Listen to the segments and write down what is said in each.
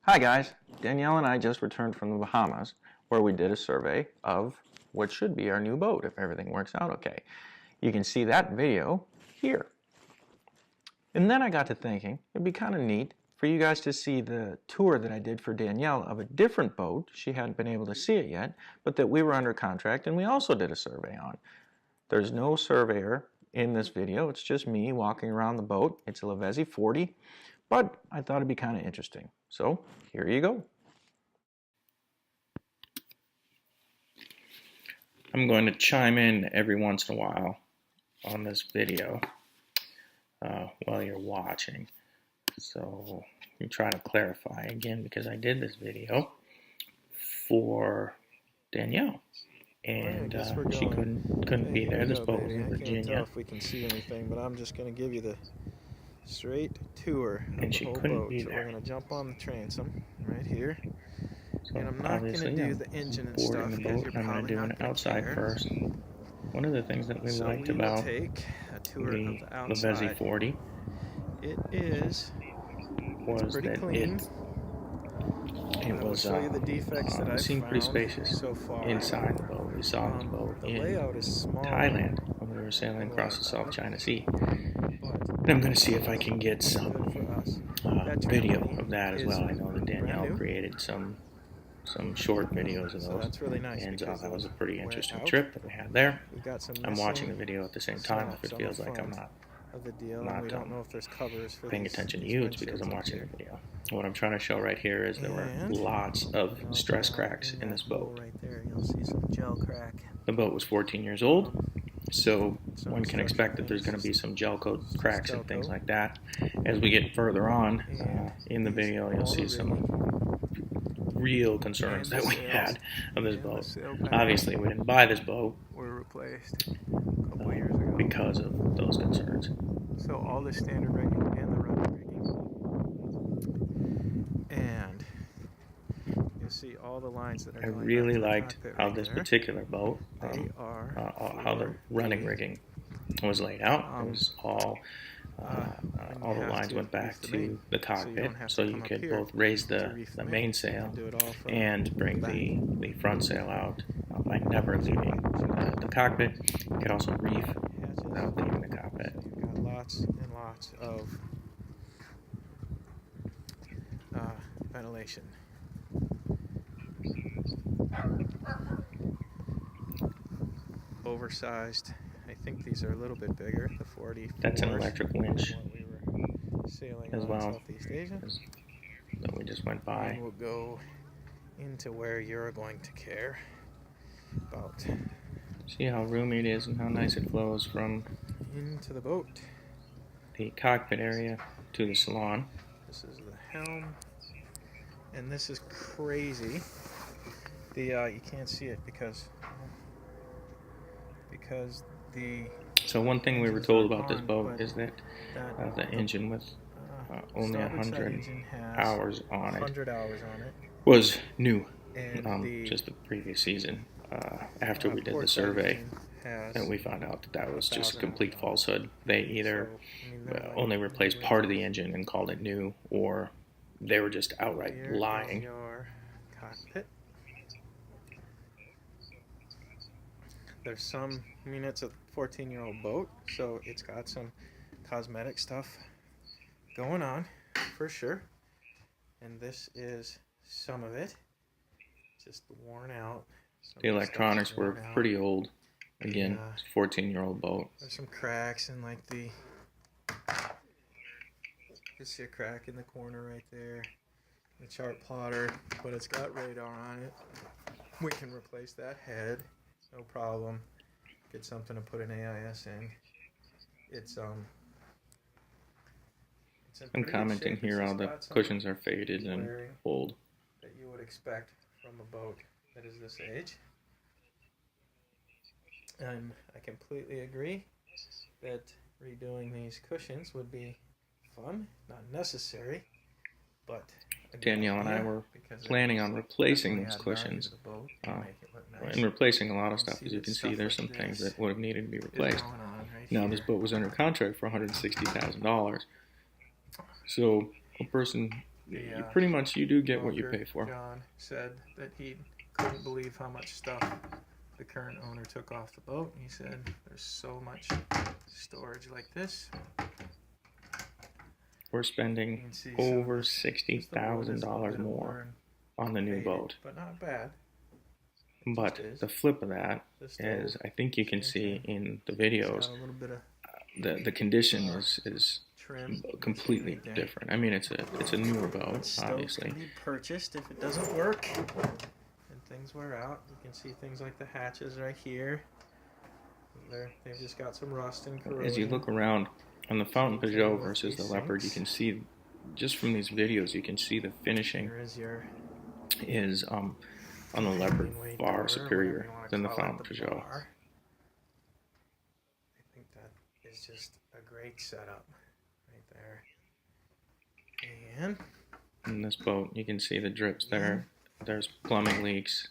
Hi guys, Danielle and I just returned from the Bahamas where we did a survey of what should be our new boat if everything works out okay. You can see that video here. And then I got to thinking it'd be kind of neat for you guys to see the tour that I did for Danielle of a different boat. She hadn't been able to see it yet, but that we were under contract and we also did a survey on. There's no surveyor in this video, it's just me walking around the boat. It's a Lavezzi 40. But I thought it'd be kind of interesting. So here you go. I'm going to chime in every once in a while on this video while you're watching. So I'm trying to clarify again because I did this video for Danielle. And she couldn't be there. This boat was in Virginia. I can't tell if we can see anything, but I'm just going to give you the straight tour of and the she whole couldn't boat. be So there. we're going to jump on the transom right here. So and I'm not going to do the engine and stuff the because boat, you're I'm going to do it outside first. One of the things that we liked about take a tour the of the outside. Lavezzi 40 was pretty clean. It was show you the defects that I've seemed pretty spacious so far. inside the boat. We saw the boat the in layout is small Thailand when we were sailing across the South China Sea. And I'm going to see if I can get some video of that as well. I know that Danielle created some short videos of those. So that's really nice. And that was a pretty interesting trip that we had there. I'm watching the video at the same time. If it feels like I'm not paying attention to you, it's because I'm watching the video. What I'm trying to show right here is there were lots of stress cracks in this boat. Right there, you'll see some gel crack. The boat was 14 years old, so one can expect that there's going to be some gel coat cracks and things like that. As we get further on in the video, you'll see some real concerns that we had of this boat. Obviously, we didn't buy this boat because of those concerns. So all the standard rigging and the rudder rigging, and you'll see all the lines that are. I really liked how this particular boat, how the running rigging was laid out. It was all the lines went back to the cockpit, so you could both raise the mainsail and bring the front sail out by never leaving the cockpit. You could also reef without leaving the cockpit. You've got lots and lots of ventilation. Oversized. I think these are a little bit bigger. The 40. That's an electric winch we were sailing as well. Southeast Asia. That we just went by. And we'll go into where you're going to care about. See how roomy it is and how nice it flows from into the boat. The cockpit area to the salon. This is the helm, and this is crazy. You can't see it because the. So one thing we were told about this boat is that the engine with only 100 hours on it was new. Just the previous season. After we did the survey, and we found out that was just a complete falsehood. They either only replaced part of the engine and called it new, or they were just outright lying. Your cockpit. There's some, it's a 14-year-old boat, so it's got some cosmetic stuff going on, for sure. And this is some of it, just worn out. The electronics were pretty old. Again, it's a 14-year-old boat. There's some cracks in you see a crack in the corner right there. The chart plotter, but it's got radar on it. We can replace that head, no problem. Get something to put an AIS in. I'm commenting here how the cushions are faded and old. That you would expect from a boat that is this age. And I completely agree that redoing these cushions would be fun, not necessary, but Danielle and I were planning on replacing those cushions and replacing a lot of stuff. As you can see, there's some things that would have needed to be replaced. Now, this boat was under contract for $160,000. So a person pretty much you do get what you broker, pay for. John said that he couldn't believe how much stuff the current owner took off the boat. He said there's so much storage like this. We're spending over $60,000 more on the new boat. But not bad. But the flip of that is, I think you can see in the videos, the condition is completely different. I mean, it's a newer boat, obviously. Can be purchased if it doesn't work and things wear out. You can see things like the hatches right here. They've just got some rust and corrosion. As you look around on the Fountain Peugeot versus the Leopard, you can see, just from these videos, you can see the finishing is on the Leopard far superior than the Fountain Peugeot. I think that is just a great setup right there. And in this boat, you can see the drips there. There's plumbing leaks.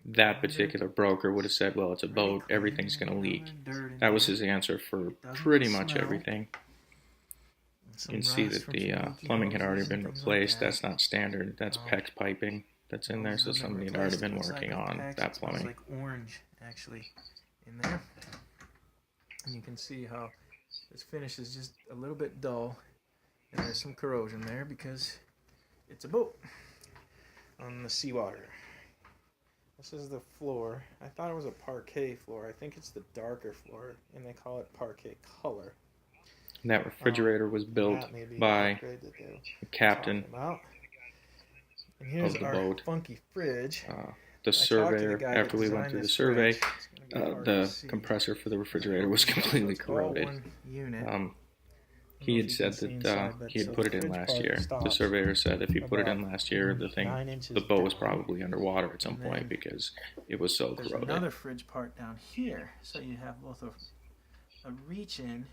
That particular broker would have said, well, it's a boat, everything's going to leak. That was his answer for pretty much everything. You can see that the plumbing had already been replaced. That's not standard. That's PEX piping that's in there, so somebody had already been working on that plumbing. Like orange, actually, in there. And you can see how this finish is just a little bit dull. And there's some corrosion there because it's a boat on the seawater. This is the floor. I thought it was a parquet floor. I think it's the darker floor, and they call it parquet color. And that refrigerator was built by the captain and here's of the our boat. Funky fridge. The surveyor, after we went through the survey, the compressor for the refrigerator was completely corroded. He had said that he had put it in last year. The surveyor said if he put it in last year, the boat was probably underwater at some point because it was so corroded. There's another fridge part down here, so you have both a reach in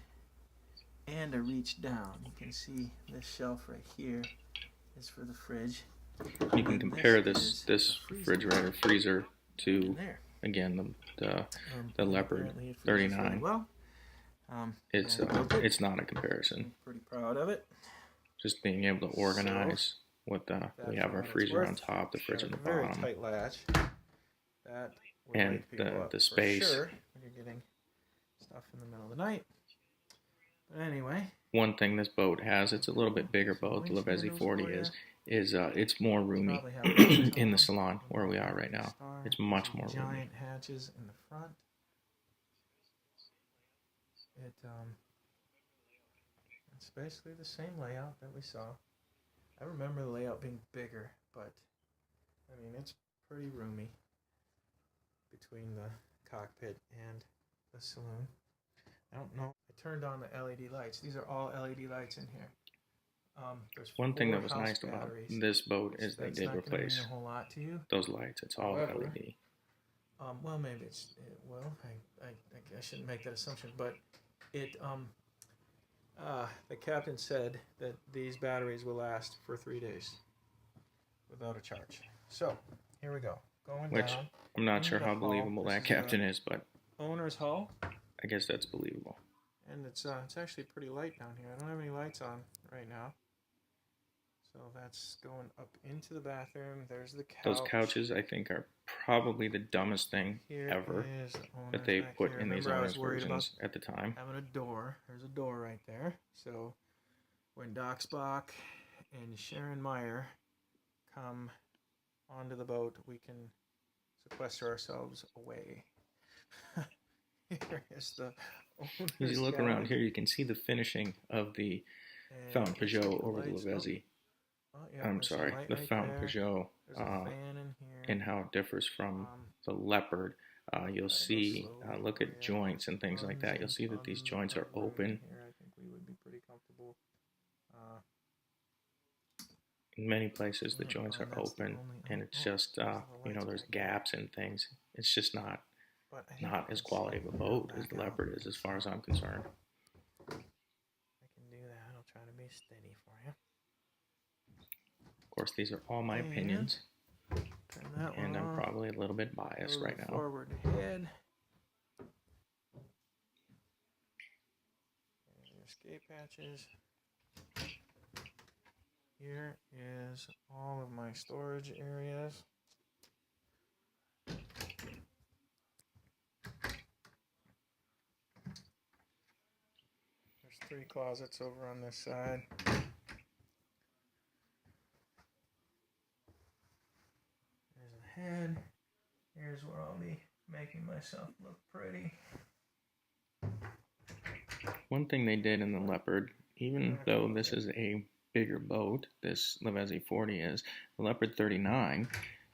and a reach down. You can see this shelf right here is for the fridge. You can compare this refrigerator freezer to, again, the Leopard 39. It's not a comparison. Pretty proud of it. Just being able to organize what we have our freezer on top, the fridge on the bottom, tight latch. That and the space. Sure, when you're getting stuff in the middle of the night. But anyway, one thing this boat has, it's a little bit bigger boat. The Lavezzi 40 is it's more roomy in the salon where we are right now. It's much more roomy. Giant hatches in the front. It's basically the same layout that we saw. I remember the layout being bigger, but I mean it's pretty roomy between the cockpit and the saloon. I don't know. I turned on the LED lights. These are all LED lights in here. One thing that was nice about this boat is they did replace a whole lot to you. those lights. It's all LED. Well, maybe it's I shouldn't make that assumption, but the captain said that these batteries will last for 3 days without a charge. So here we go. Going down. I'm not sure how believable that captain is, but owner's hull. I guess that's believable. And it's actually pretty light down here. I don't have any lights on right now. So that's going up into the bathroom. There's the couch. Those couches, I think, are probably the dumbest thing ever that they put in these owners versions at the time. Having a door. There's a door right there. So when Doc Spock and Sharon Meyer come onto the boat, we can sequester ourselves away. Here is the owner's As you look around here, you can see the finishing of the Fountain Peugeot over the Lavezzi. I'm sorry, the Fountain Peugeot, and how it differs from the Leopard. You'll see, look at joints and things like that. You'll see that these joints are open. I think we would be pretty comfortable. In many places, the joints are open, and it's just, there's gaps and things. It's just not as quality of a boat as the Leopard is, as far as I'm concerned. I can do that. I'll try to be steady for you. Of course, these are all my opinions, and I'm probably a little bit biased right now. Forward head. There's your escape hatches. Here is all of my storage areas. There's 3 closets over on this side. There's a head. Here's where I'll be making myself look pretty. One thing they did in the Leopard, even though this is a bigger boat, this Lavezzi 40 is, the Leopard 39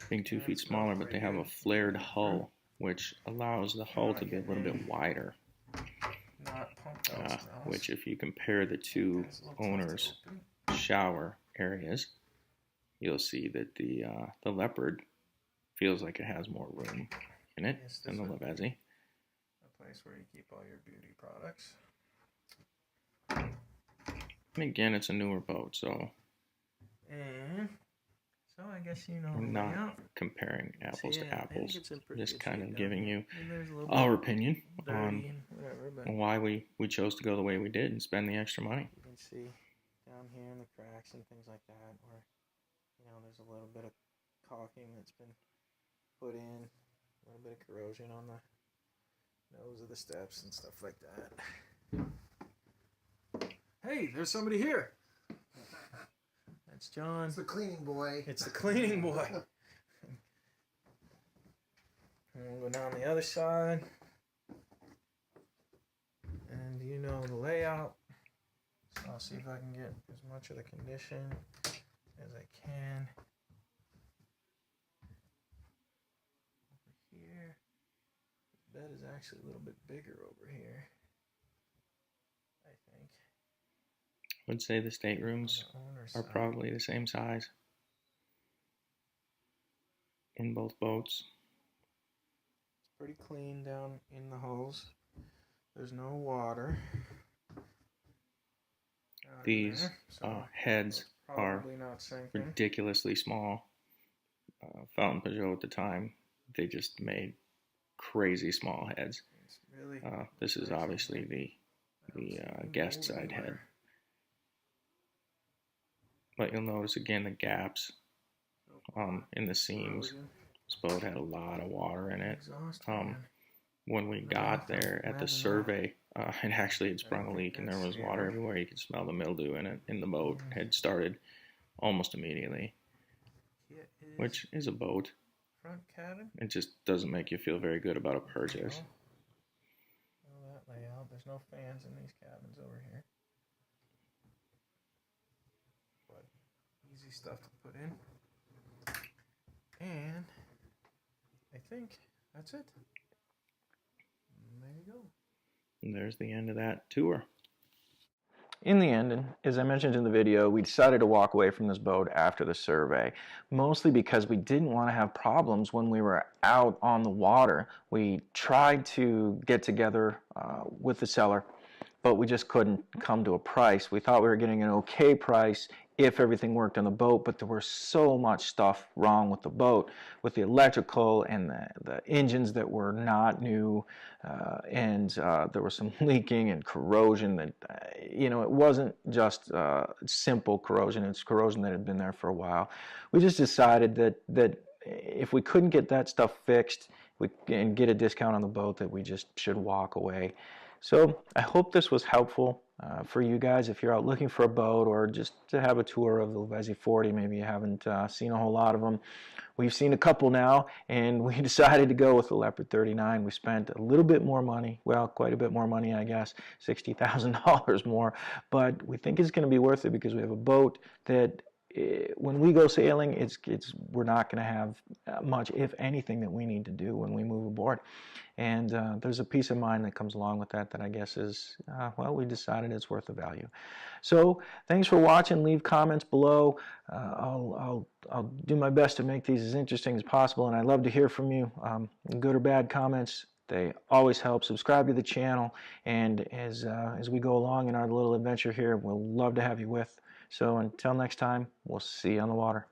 being 2 feet smaller, but they have a flared hull, which allows the hull to be a little bit wider. Which, if you compare the two owners' shower areas, you'll see that the Leopard feels like it has more room in it than the Lavezzi. A place where you keep all your beauty products. And again, it's a newer boat, so I guess you know we're not comparing apples to apples. Just kind of giving you our opinion on why we chose to go the way we did and spend the extra money. You can see down here in the cracks and things like that, where there's a little bit of caulking that's been put in, a little bit of corrosion on the nose of the steps and stuff like that. Hey, there's somebody here. That's John. It's the cleaning boy. It's the cleaning boy. And we'll go down the other side. And you know the layout. So I'll see if I can get as much of the condition as I can. Over here. The bed is actually a little bit bigger over here, I think. I would say the staterooms are probably the same size in both boats. It's pretty clean down in the hulls. There's no water. These heads are ridiculously small. Fountain Peugeot at the time, they just made crazy small heads. This is obviously the guest side head. But you'll notice again the gaps in the seams. This boat had a lot of water in it. When we got there at the survey, it actually had sprung a leak and there was water everywhere. You could smell the mildew in it. In the boat had started almost immediately, which is a boat. Front cabin. It just doesn't make you feel very good about a purchase. That layout. There's no fans in these cabins over here. Easy stuff to put in. And I think that's it. There you go. And there's the end of that tour. In the end, and as I mentioned in the video, we decided to walk away from this boat after the survey, mostly because we didn't want to have problems when we were out on the water. We tried to get together with the seller, but we just couldn't come to a price. We thought we were getting an okay price if everything worked on the boat, but there was so much stuff wrong with the boat, with the electrical and the engines that were not new, and there was some leaking and corrosion that, it wasn't just simple corrosion, it's corrosion that had been there for a while. We just decided that if we couldn't get that stuff fixed and get a discount on the boat, that we just should walk away. So I hope this was helpful for you guys if you're out looking for a boat, or just to have a tour of the Lavezzi 40. Maybe you haven't seen a whole lot of them. We've seen a couple now, and we decided to go with the Leopard 39. We spent a little bit more money, well, quite a bit more money, I guess, $60,000 more, but we think it's going to be worth it because we have a boat that when we go sailing, we're not going to have much, if anything, that we need to do when we move aboard. And there's a peace of mind that comes along with that I guess is, we decided it's worth the value. So thanks for watching. Leave comments below. I'll do my best to make these as interesting as possible, and I'd love to hear from you. Good or bad comments, they always help. Subscribe to the channel, and as we go along in our little adventure here, we'll love to have you with. So until next time, we'll see you on the water.